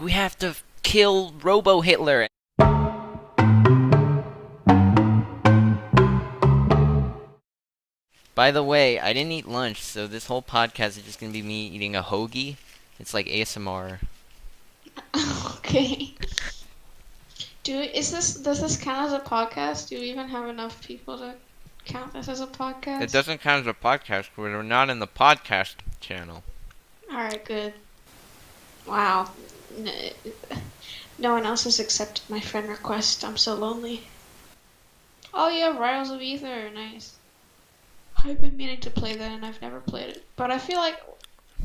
we have to kill Robo Hitler. By the way, I didn't eat lunch, so this whole podcast is just gonna be me eating a hoagie. It's like ASMR. Okay. Does this count as a podcast? Do we even have enough people to count this as a podcast? It doesn't count as a podcast because we're not in the podcast channel. Alright, good. Wow. No one else has accepted my friend request. I'm so lonely. Oh yeah, Riles of Ether, nice. I've been meaning to play that and I've never played it. But I feel like...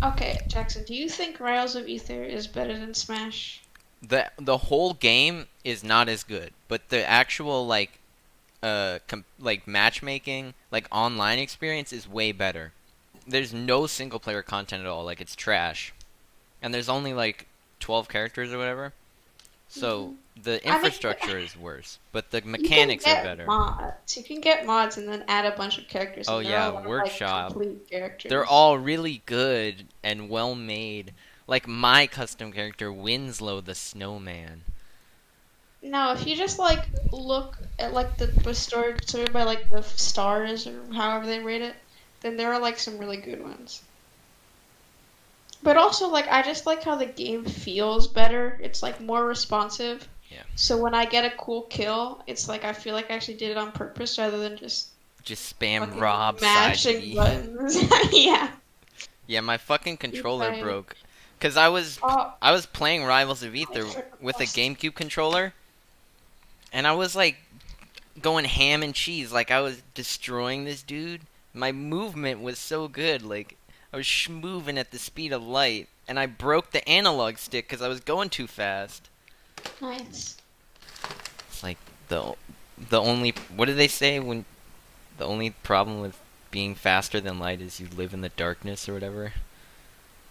Okay, Jackson, do you think Riles of Ether is better than Smash? The whole game is not as good, but the actual like matchmaking, like online experience is way better. There's no single player content at all, like it's trash. And there's only like 12 characters or whatever. So the infrastructure is worse, but the mechanics are better. Mods. You can get mods and then add a bunch of characters. Oh yeah, Workshop. Complete characters. They're all really good and well made. Like my custom character, Winslow the Snowman. No, if you just like look at like the story sorted by like the stars or however they rate it, then there are like some really good ones. But also, like, I just like how the game feels better. It's, like, more responsive. Yeah. So when I get a cool kill, it's like I feel like I actually did it on purpose rather than just spam Rob mashing buttons. Yeah. Yeah, my fucking controller broke. Cause I was playing Rivals of Ether with a GameCube controller, and I was, like, going ham and cheese. Like, I was destroying this dude. My movement was so good, like... I was moving at the speed of light, and I broke the analog stick because I was going too fast. Nice. It's like the only... What do they say when... The only problem with being faster than light is you live in the darkness or whatever?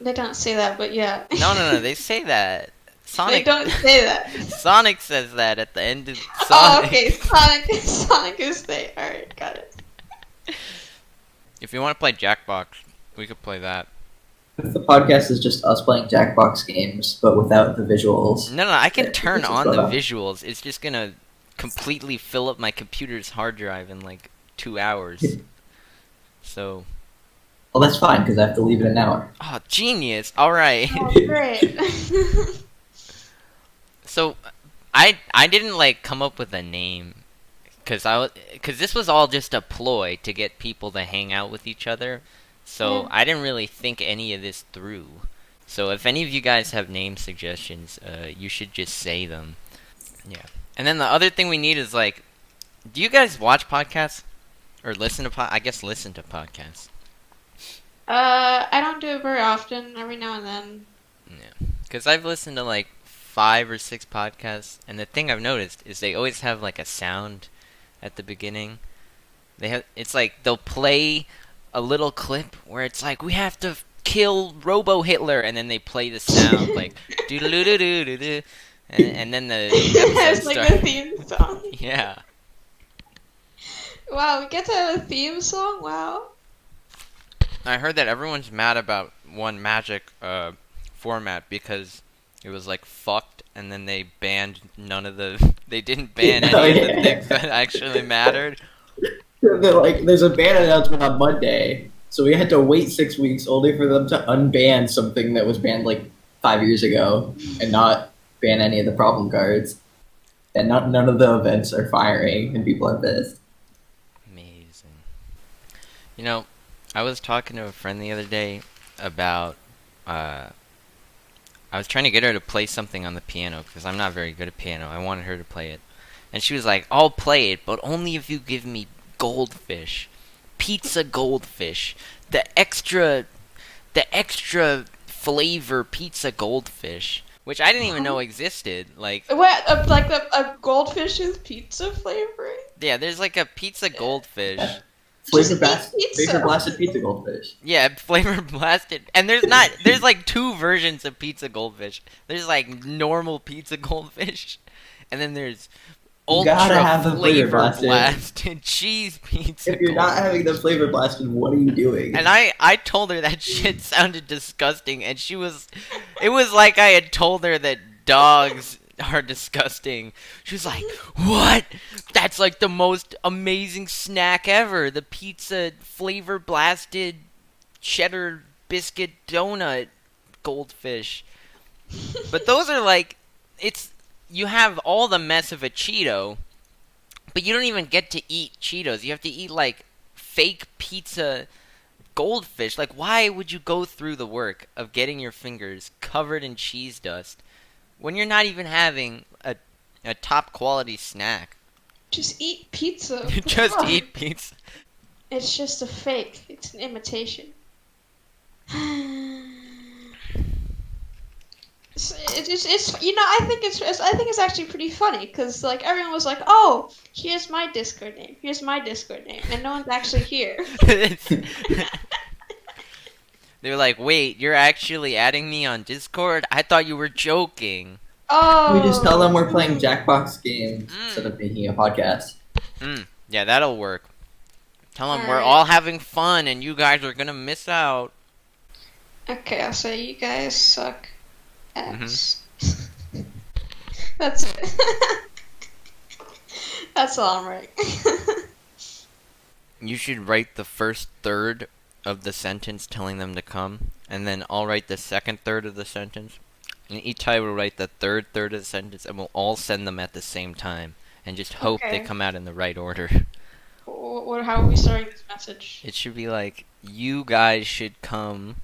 They don't say that, but yeah. No, they say that. Sonic... They don't say that. Sonic says that at the end of Sonic. Oh, okay. Sonic is there. Alright, got it. If you want to play Jackbox... We could play that. If the podcast is just us playing Jackbox games, but without the visuals. No, I can turn on the visuals. It's just gonna completely fill up my computer's hard drive in like 2 hours. So. Well, that's fine, because I have to leave it an hour. Oh, genius! Alright. Oh, great. So, I didn't like come up with a name. Cause this was all just a ploy to get people to hang out with each other. So Yeah. I didn't really think any of this through. So if any of you guys have name suggestions, you should just say them. Yeah. And then the other thing we need is like, do you guys watch podcasts or listen to I guess listen to podcasts? I don't do it very often. Every now and then. Yeah. Because I've listened to like 5 or 6 podcasts, and the thing I've noticed is they always have like a sound at the beginning. It's like they'll play a little clip where it's like, we have to kill Robo Hitler, and then they play the sound like doo doo doo doo doo doo, and then the It's episode like starts. a theme song. Yeah. Wow, we get to have a theme song? Wow. I heard that everyone's mad about one Magic format because it was like fucked, and then they banned they didn't ban any of the things that actually mattered. There's a ban announcement on Monday, so we had to wait 6 weeks only for them to unban something that was banned like 5 years ago, and not ban any of the problem cards. And none of the events are firing, and people are pissed. Amazing. You know, I was talking to a friend the other day about, I was trying to get her to play something on the piano, because I'm not very good at piano. I wanted her to play it. And she was like, I'll play it, but only if you give me goldfish. Pizza goldfish. The extra flavor pizza goldfish. Which I didn't even know existed. Like, What? Like a goldfish with pizza flavoring? yeah, there's like a pizza goldfish. Flavor Just eat pizza. blasted pizza goldfish. Yeah, flavor blasted. And there's like 2 versions of pizza goldfish. There's like normal pizza goldfish, and then there's ultra gotta have the flavor blasted blasted. cheese pizza. If you're not goldfish. having the flavor blasted, what are you doing? And I told her that shit sounded disgusting, and it was like I had told her that dogs are disgusting. She was like, what? That's like the most amazing snack ever. The pizza flavor blasted cheddar biscuit donut goldfish. But those are like, you have all the mess of a Cheeto, but you don't even get to eat Cheetos. You have to eat like fake pizza goldfish. Like, why would you go through the work of getting your fingers covered in cheese dust when you're not even having a top quality snack? Just eat pizza. Just eat pizza. It's just a fake. It's an imitation. It's I think it's actually pretty funny because like everyone was like, oh, here's my Discord name, and no one's actually here. They were like, wait, you're actually adding me on Discord? I thought you were joking. Oh. We just tell them we're playing Jackbox games instead of making a podcast. Yeah, that'll work. Tell them all we're right. all having fun and you guys are gonna miss out. Okay, I'll say you guys suck ass. That's it. That's all I'm right. You should write the first third of the sentence telling them to come, and then I'll write the second third of the sentence, and Etai will write the third third of the sentence, and we'll all send them at the same time, and just hope they come out in the right order. How are we starting this message? It should be like, you guys should come,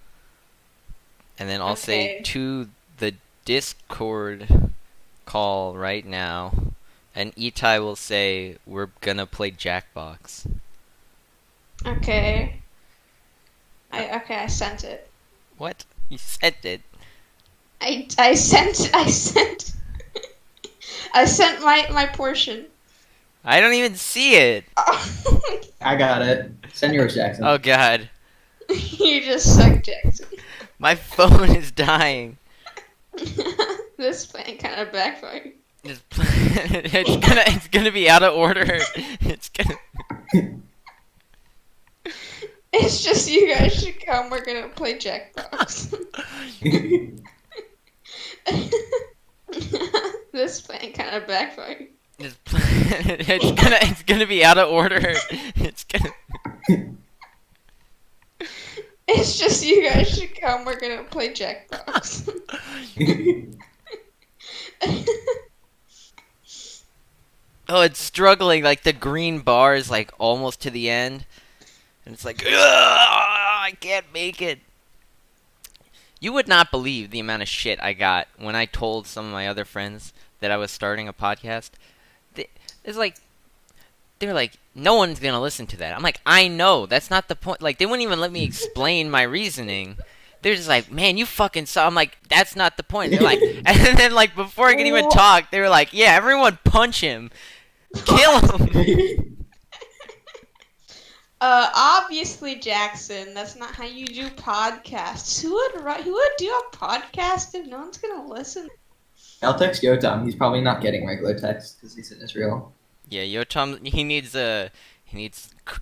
and then I'll say to the Discord call right now, and Etai will say, we're gonna play Jackbox. Okay. I sent it. What? You sent it? I sent my portion. I don't even see it. I got it. Send yours, Jackson. Oh god. You just suck, Jackson. My phone is dying. This plan kind of backfired. It's gonna be out of order. It's gonna. It's just you guys should come. We're gonna play Jackbox. This plan kind of backfired. It's gonna be out of order. It's gonna. It's just you guys should come. We're gonna play Jackbox. Oh, it's struggling. Like the green bar is like almost to the end, and it's like, I can't make it. You would not believe the amount of shit I got when I told some of my other friends that I was starting a podcast. They're like, no one's gonna listen to that. I'm like, I know, that's not the point. Like, they wouldn't even let me explain my reasoning. They're just like, man, you fucking saw. I'm like, that's not the point. They're like, and then like before I can even talk, they were like, yeah, everyone punch him, kill him. Obviously, Jackson, that's not how you do podcasts. Who would do a podcast if no one's gonna listen? I'll text Yotam. He's probably not getting regular text because he's in Israel. Yeah, Yotam, he needs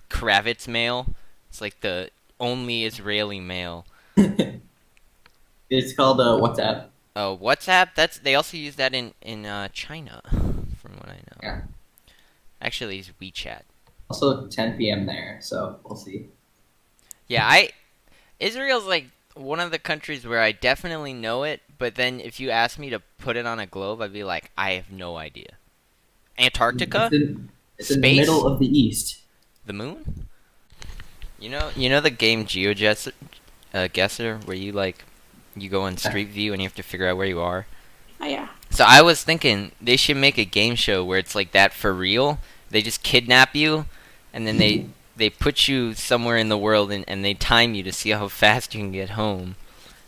Kravitz mail. It's like the only Israeli mail. It's called WhatsApp. Oh, WhatsApp? They also use that in China, from what I know. Yeah. Actually, it's WeChat. Also 10 p.m. there, so we'll see. Yeah, Israel's like one of the countries where I definitely know it, but then if you ask me to put it on a globe, I'd be like, I have no idea. Antarctica? It's in the middle of the east. The moon? You know the game GeoGuessr, where you go on Street View and you have to figure out where you are? Oh yeah. So I was thinking they should make a game show where it's like that for real. They just kidnap you, and then they put you somewhere in the world, and they time you to see how fast you can get home.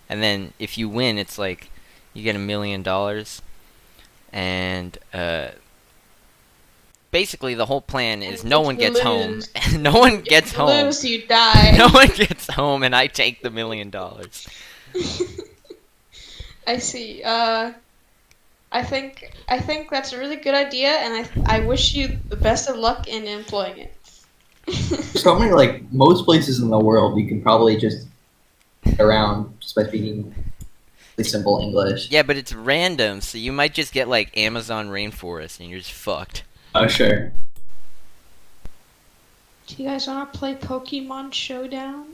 And then if you win, it's like you get $1 million. And basically the whole plan is no one gets home. No one gets home. If you lose, you die. No one gets home, and I take the $1 million. I see. I think that's a really good idea, and I wish you the best of luck in employing it. There's probably like most places in the world you can probably just get around just by speaking simple English. Yeah, but it's random, so you might just get like Amazon rainforest and you're just fucked. Oh, sure. Do you guys want to play Pokemon Showdown?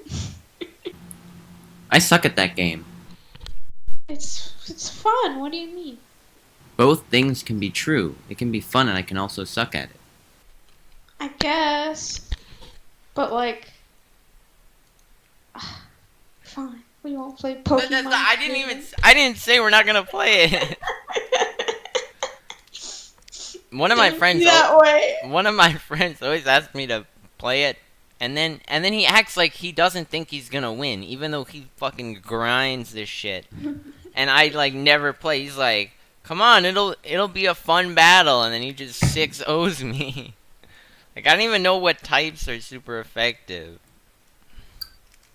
I suck at that game. It's fun. What do you mean? Both things can be true. It can be fun and I can also suck at it. I guess. But like, fine. We won't play Pokemon. I didn't say we're not gonna play it. One of my friends always asks me to play it, and then he acts like he doesn't think he's gonna win, even though he fucking grinds this shit. And I like never play. He's like, "Come on, it'll be a fun battle," and then he just 6-0s me. Like I don't even know what types are super effective.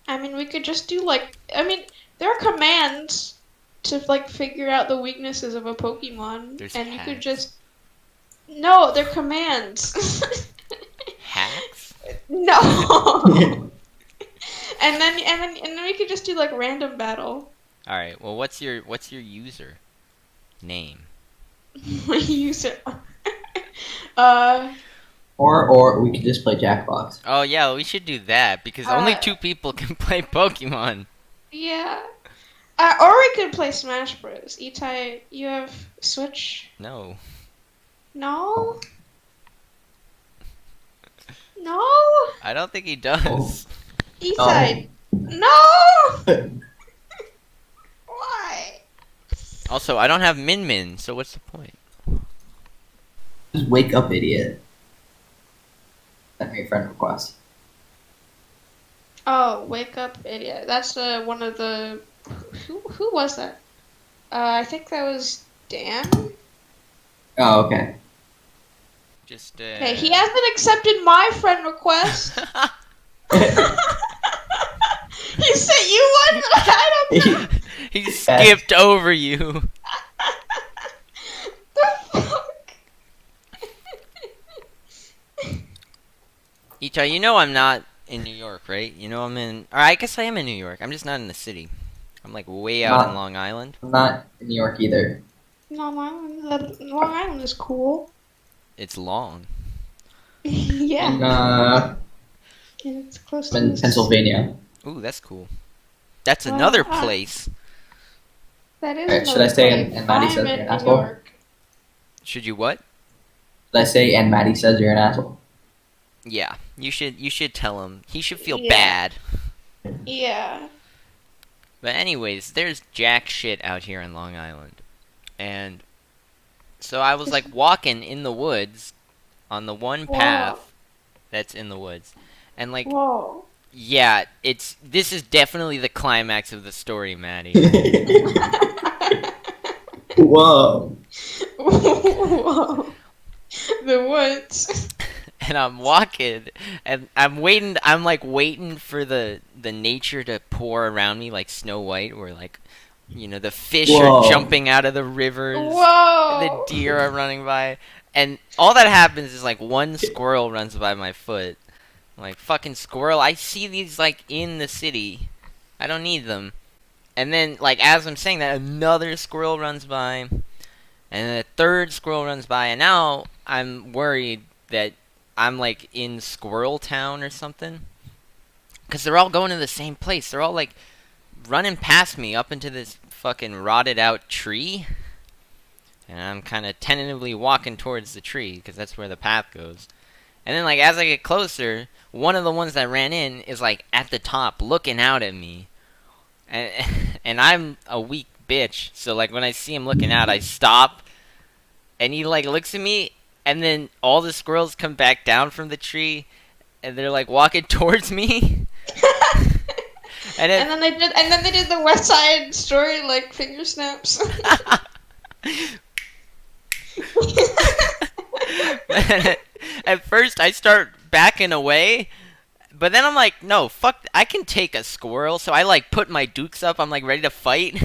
I mean, we could just do like, there are commands to like figure out the weaknesses of a Pokemon, and you could just. No, they're commands. Hacks? No. and then we could just do like random battle. All right. Well, what's your user name? My user. Or we could just play Jackbox. Oh yeah, we should do that because only 2 people can play Pokemon. Yeah. Or we could play Smash Bros. Etai, you have Switch? No. No? No? I don't think he does. Etai, no! Why? Also, I don't have Min, so what's the point? Just wake up, idiot. Send me a friend request. Oh, wake up, idiot. That's one of the... Who was that? I think that was Dan? Oh, okay. Just, Hey, he hasn't accepted my friend request. He sent you one, but I don't know. He skipped over you. The fuck? Etai, you know I'm not in New York, right? You know I'm in... Or I guess I am in New York. I'm just not in the city. I'm like way out in Long Island. I'm not in New York either. Long Island is cool. It's long. Yeah. And, It's close I'm to in Pennsylvania. Ooh, that's cool. That's another place. That is. Alright, should I say and Maddie says you're an asshole? Should you what? Should I say and Maddie says you're an asshole? Yeah, you should tell him. He should feel Yeah. bad. Yeah. But anyways, there's jack shit out here in Long Island. And so I was like walking in the woods on the one path that's in the woods. And like Whoa. yeah, this is definitely the climax of the story, Maddie. Whoa. Whoa. The woods. And I'm walking and I'm like waiting for the nature to pour around me like Snow White, where like, you know, the fish are jumping out of the rivers. Whoa. The deer are running by, and all that happens is like one squirrel runs by my foot. I'm like, fucking squirrel, I see these like in the city. I don't need them. And then like as I'm saying that, another squirrel runs by, and a third squirrel runs by, and now I'm worried that I'm like in Squirrel Town or something. Cause they're all going to the same place. They're all like running past me up into this fucking rotted out tree. And I'm kind of tentatively walking towards the tree because that's where the path goes. And then like as I get closer, one of the ones that ran in is like at the top looking out at me. And I'm a weak bitch. So like when I see him looking out, I stop. And he like looks at me. And then all the squirrels come back down from the tree, and they're like walking towards me. and then they did the West Side Story like finger snaps. At first, I start backing away, but then I'm like, no, fuck, I can take a squirrel. So I like put my dukes up. I'm like ready to fight.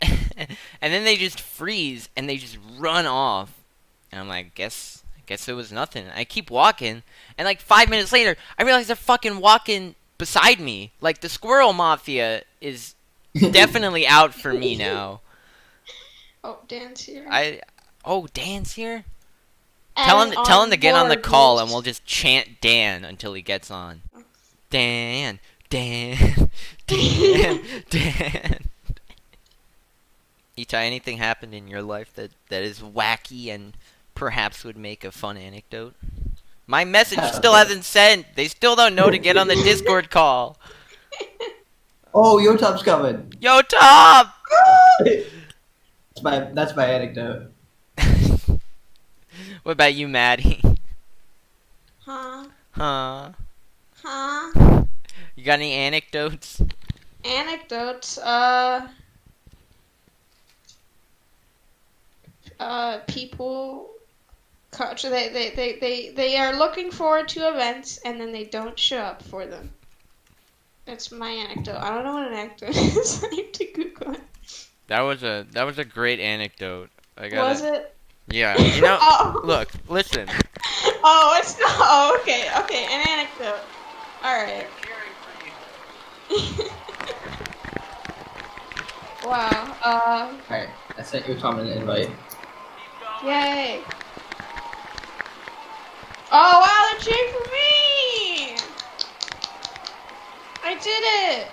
And then they just freeze and they just run off. And I'm like, I guess it was nothing. I keep walking, and like 5 minutes later, I realize they're fucking walking beside me. Like the squirrel mafia is Definitely out for me now. Oh, Dan's here. Dan's here? And Tell him to get on the board, call and Bruce. we'll just chant Dan until he gets on. Dan, Dan, Dan, Dan. Etai, anything happened in your life that is wacky and perhaps would make a fun anecdote? My message still hasn't sent. They still don't know to get on the Discord call. Oh, Yotam's coming. Yotam! That's my anecdote. What about you, Maddy? Huh? Huh? Huh? You got any anecdotes? Anecdotes, people, they are looking forward to events and then they don't show up for them. That's my anecdote. I don't know what an anecdote is. I need to Google it. That was a great anecdote. Was it? Yeah. You know, Oh. look, listen. Oh, it's not. Oh, okay, an anecdote. Alright. Wow, Alright, I sent Yotam an invite. yay. Oh, wow, they're cheering for me! I did it!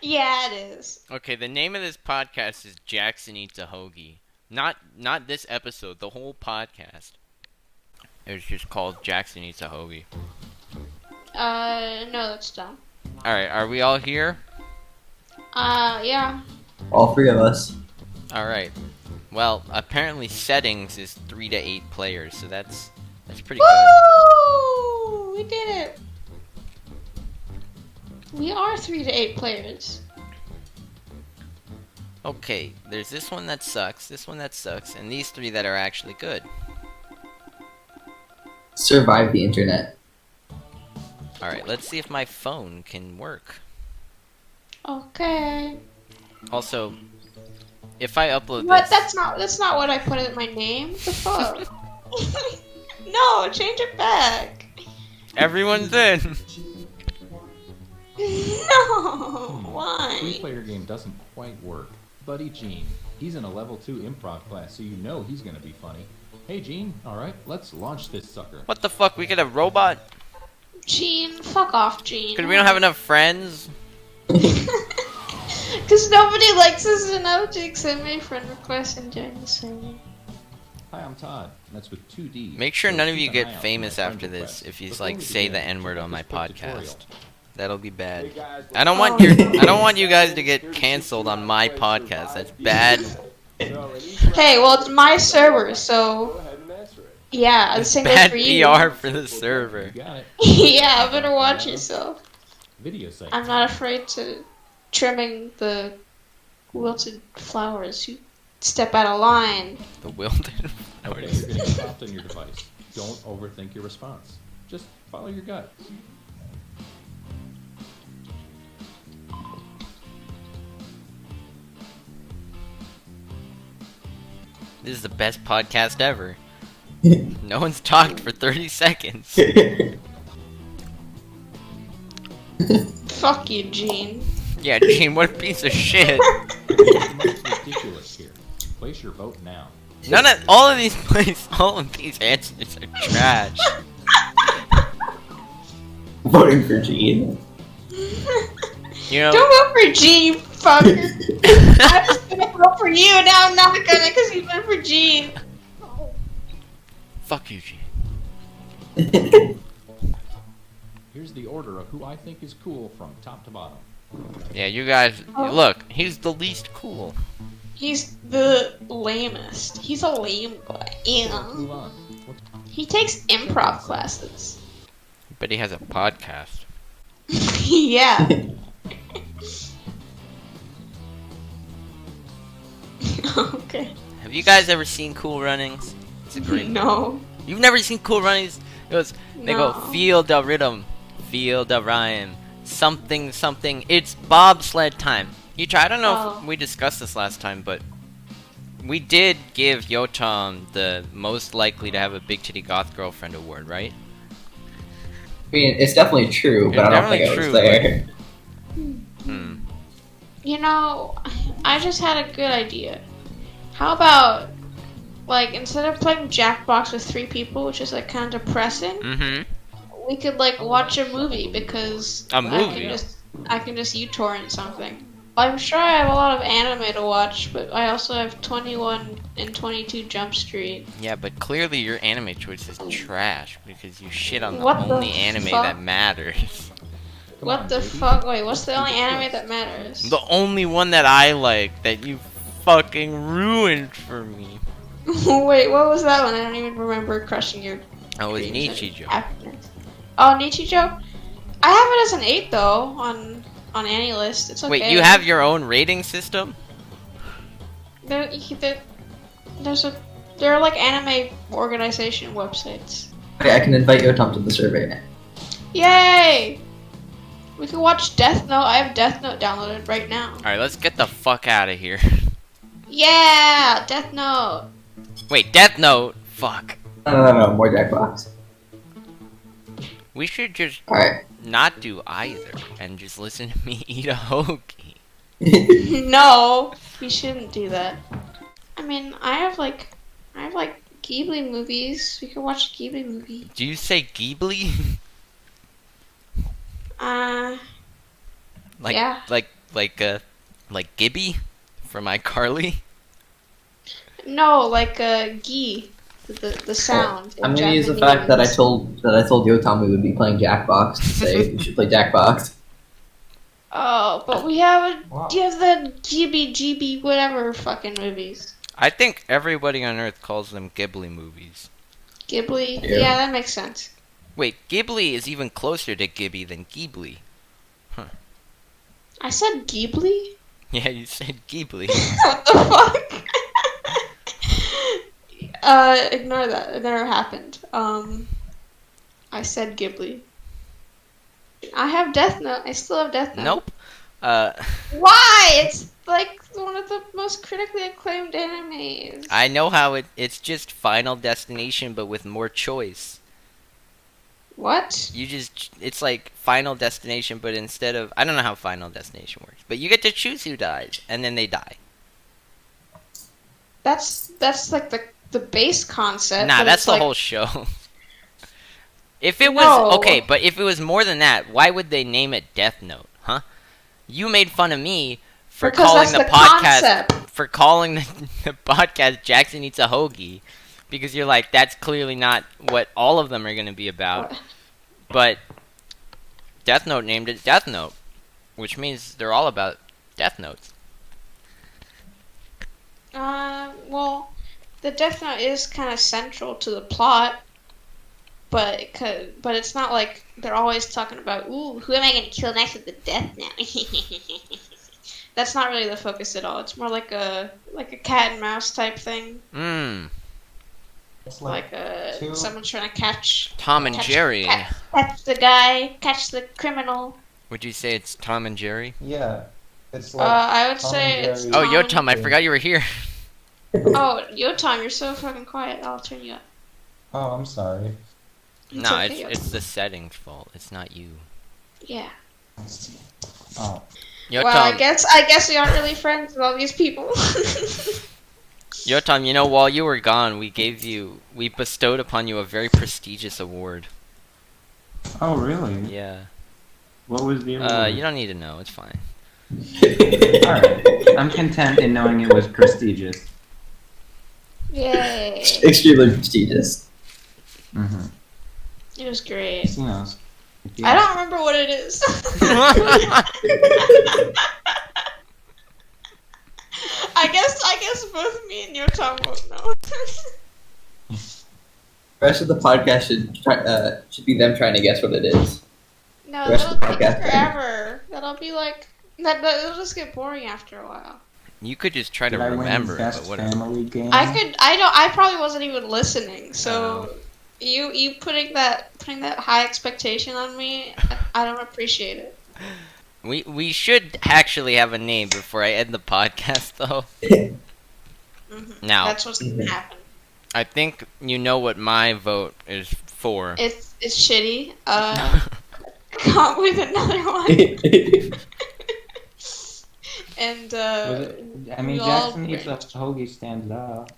Yeah, it is. Okay, the name of this podcast is Jackson Eats a Hoagie. Not this episode, the whole podcast. It was just called Jackson Eats a Hoagie. No, that's dumb. Alright, are we all here? Yeah. All three of us. Alright. Well, apparently settings is 3 to 8 players, so that's pretty good. Woo! We did it. We are 3 to 8 players. Okay, there's this one that sucks, this one that sucks, and these 3 that are actually good. Survive the internet. Alright, let's see if my phone can work. Okay. Also, if I upload What? this... That's not what I put in my name. The fuck? No, change it back. Everyone's in! No. Why? Three-player game doesn't quite work. Buddy Gene, he's in a level 2 improv class, so you know he's gonna be funny. Hey Gene, alright, let's launch this sucker. What the fuck, we could have robot? Gene, fuck off, Gene. Cause we don't have enough friends? Because nobody likes us enough to accept my friend request and join the server. Hi, I'm Todd. That's with 2 D's. Make sure So none of keep you an get eye out for famous my friend after this request. if you Before like we say begin, the N-word on my check this quick tutorial. podcast. That'll be bad. Hey guys, I don't want I don't want you guys to get canceled on my podcast. That's bad. Hey, well, it's my server, so yeah, the same goes Bad for you. PR for the server. You got it. Yeah, better watch yourself. Video site. I'm not afraid to trimming the wilted flowers who step out of line. The wilted Okay, flowers. you're getting stopped on your device. Don't overthink your response. Just follow your gut. This is the best podcast ever. No one's talked for 30 seconds. Fuck you, Gene. Yeah, Gene, what a piece of shit. The most ridiculous here. Place your vote now. All of these answers are trash. Voting for Gene. You know, Don't vote for Gene, you fucker. I was gonna vote for you, now I'm not gonna because you voted for Gene. fuck you, Gene. Here's the order of who I think is cool from top to bottom. Yeah, you guys, look, he's the least cool. He's the lamest. He's a lame guy. Let's Yeah. move on. He takes improv classes. But he has a podcast. Yeah. Okay. Have you guys ever seen Cool Runnings? It's a great. No. You've never seen Cool Runnings? They go No. feel the rhythm, feel the rhyme, something something. It's bobsled time. I don't know if we discussed this last time, but we did give Yotam the most likely to have a big titty goth girlfriend award, right? I mean, it's definitely true, but It's I don't think I definitely was true, there. You know, I just had a good idea. How about, like, instead of playing Jackbox with 3 people, which is, like, kind of depressing, Mm-hmm. we could, like, watch a movie because A movie? I can just uTorrent something. I'm sure I have a lot of anime to watch, but I also have 21 and 22 Jump Street. Yeah, but clearly your anime choice is trash because you shit on the What the only anime fuck? that matters. Come What on, the baby. fuck? Wait, what's the Let's only do this anime first. that matters? The only one that I like that you fucking ruined for me. Wait, what was that one? I don't even remember crushing your Oh, it was dreams and Nichijou. happiness. Oh, Nichijou? I have it as an 8 though on any list. It's okay. Wait, you have your own rating system? There, there are like anime organization websites. Okay, I can invite Yotam to the survey now. Yay! We can watch Death Note. I have Death Note downloaded right now. Alright, let's get the fuck out of here. Yeah, Death Note. Wait, Death Note? Fuck. No, more Jackbox. We should just Alright. not do either and just listen to me eat a hoagie. No, we shouldn't do that. I mean, I have like Ghibli movies. We can watch a Ghibli movie. Do you say Ghibli? Like, yeah. Like Gibby from iCarly? No, like Gi, the sound. I'm gonna use the fact that I told Yotam we would be playing Jackbox to say we should play Jackbox. Oh, but we have you have the GB whatever fucking movies. I think everybody on Earth calls them Ghibli movies. Ghibli? Yeah. Yeah, that makes sense. Wait, Ghibli is even closer to Gibby than Ghibli. I said Ghibli? Yeah, you said Ghibli. What the fuck? Ignore that. It never happened. I said Ghibli. I have Death Note. I still have Death Note. Nope. Why? It's like one of the most critically acclaimed animes. I know how it's just Final Destination but with more choice. What? It's like Final Destination but instead of, I don't know how Final Destination works, but you get to choose who dies and then they die. That's like the base concept. Nah, but that's it's the like, whole show. If it was No. okay, but if it was more than that, why would they name it Death Note, huh? You made fun of me for because calling that's the podcast concept. for calling the podcast Jackson Eats a Hoagie because you're like, that's clearly not what all of them are going to be about. But Death Note named it Death Note, which means they're all about Death Notes. Well, the Death Note is kind of central to the plot, but it's not like they're always talking about, ooh, who am I going to kill next with the Death Note? That's not really the focus at all. It's more like a cat and mouse type thing. It's Like someone trying to catch Tom and Jerry. catch the guy, catch the criminal. Would you say it's Tom and Jerry? yeah, it's like I would Tom say and it's Jerry. Oh, Tom Yotam, I Yeah. forgot you were here. Oh, Yotam, you're so fucking quiet. I'll turn you up. Oh, I'm sorry. No, okay, it's the settings fault. It's not you. Yeah. Oh, Yotam, Well, I guess we aren't really friends with all these people. Yotam, you know, while you were gone, we bestowed upon you a very prestigious award. Oh, really? Yeah. What was the award? You don't need to know. It's fine. Alright. I'm content in knowing it was prestigious. Yay! Extremely prestigious. Mm-hmm. It was great. You know, I don't remember what it is. I guess both me and Yotam won't know. The rest of the podcast should be them trying to guess what it is. No, The rest that'll of the take podcast. forever. That'll be like that'll just get boring after a while. You could just try to Did I win remember it, best but whatever. family game? I probably wasn't even listening. So you putting that high expectation on me, I don't appreciate it. We should actually have a name before I end the podcast, though. Now, That's what's gonna happen. I think you know what my vote is for. It's shitty. Come up with another one. and I mean, we all Jackson eats a cringed. hoagie stands up.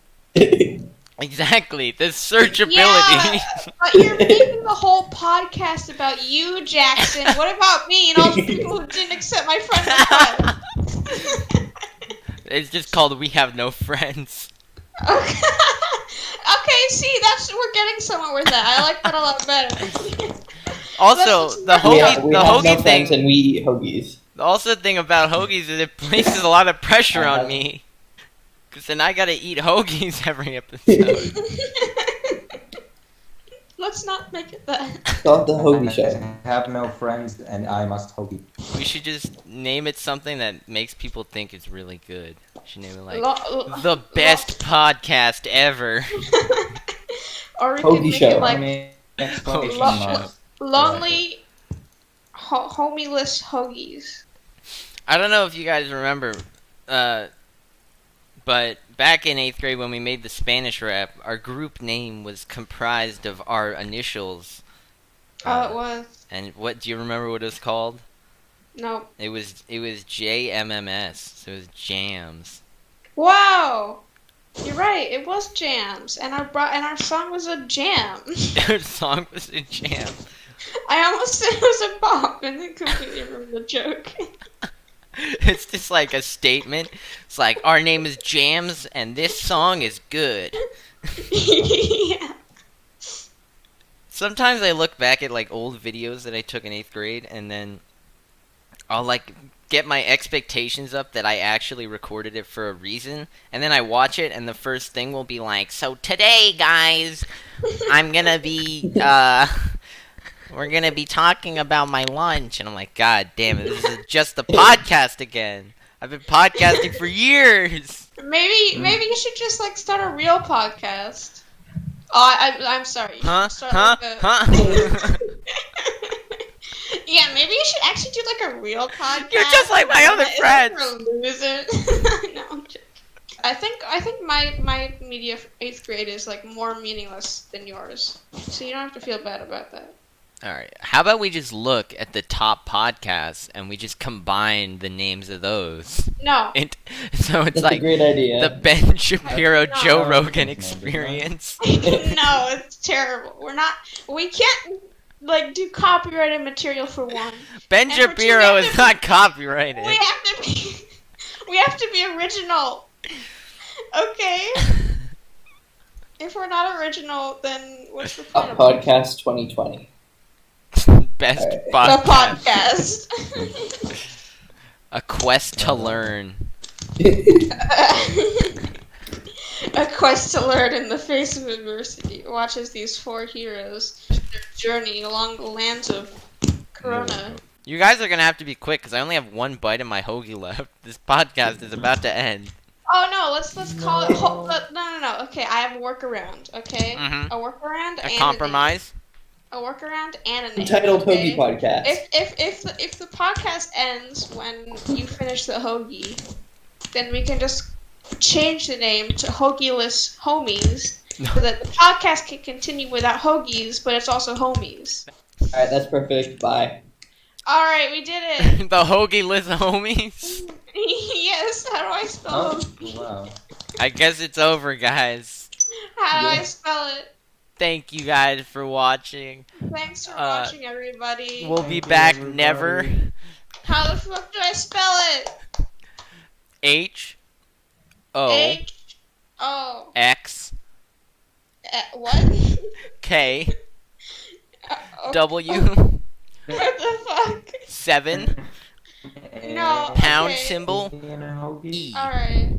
Exactly. The searchability. Yeah, but you're making the whole podcast about you, Jackson. What about me and all the people who didn't accept my friend request? It's just called We Have No Friends. Okay. Okay, see, we're getting somewhere with that. I like that a lot better. Also, the we hoagie, have the no hoagie friends thing. and we eat hoagies. The also thing about hoagies is it places a lot of pressure on me. Cause then I gotta eat hoagies every episode. Let's not make it that. Call it the hoagie I show. have no friends and I must hoagie. We should just name it something that makes people think it's really good. We should name it like Lo- the best podcast ever. Or we Hoagie could make show. it like Exclamation Lo- marks. lonely, homieless hoagies. I don't know if you guys remember, but back in 8th grade when we made the Spanish rap, our group name was comprised of our initials. Oh, it was. And what do you remember what it was called? No. It was JMMS. So it was Jams. Wow. You're right. It was jams, and our song was a jam. Our song was a jam. I almost said it was a bop, and then completely ruined the joke. It's just like a statement. It's like our name is Jams, and this song is good. Yeah. Sometimes I look back at like old videos that I took in 8th grade, and then I'll like get my expectations up that I actually recorded it for a reason, and then I watch it, and the first thing will be like, so today, guys, I'm gonna be, we're gonna be talking about my lunch, and I'm like, God damn it, this is just a podcast again. I've been podcasting for years. Maybe you should just like start a real podcast. Oh, I'm sorry. You Huh? should start Huh? like a- Huh? Yeah, maybe you should actually do like a real podcast. You're just like my other It's friends. for losers. No, I'm joking. I think my media 8th grade is like more meaningless than yours, so you don't have to feel bad about that. Alright, how about we just look at the top podcasts and we just combine the names of those? No. So it's That's like a great idea. the Ben Shapiro No. Joe Rogan Maybe. experience. No, it's terrible. We can't like do copyrighted material for one. Ben And for two, Shapiro we is have to- not copyrighted. We have to be original. Okay? If we're not original, then what's the point A of podcast 2020. Best Alright. the podcast. podcast? A quest to learn. A quest to learn in the face of adversity watches these four heroes their journey along the lands of Corona. You guys are gonna have to be quick because I only have one bite of my hoagie left. This podcast is about to end. Oh no, let's call it. No. Okay, I have a workaround. Okay, Mhm. a workaround. A and compromise. A workaround and a name. Entitled okay? Hoagie Podcast. If the podcast ends when you finish the hoagie, then we can just change the name to Hoagieless Homies, so that the podcast can continue without hoagies, but it's also homies. Alright, that's perfect. Bye. All right, we did it. The hoagie-less homies. Yes. How do I spell? Oh, wow. I guess it's over, guys. How do I Yeah. spell it? Thank you guys for watching. Thanks for watching, everybody. We'll be Thank you, back everybody. never. How the fuck do I spell it? H O H O X what? K Okay. W What the fuck? 7 No. pound okay. symbol In a hoagie. E. All right.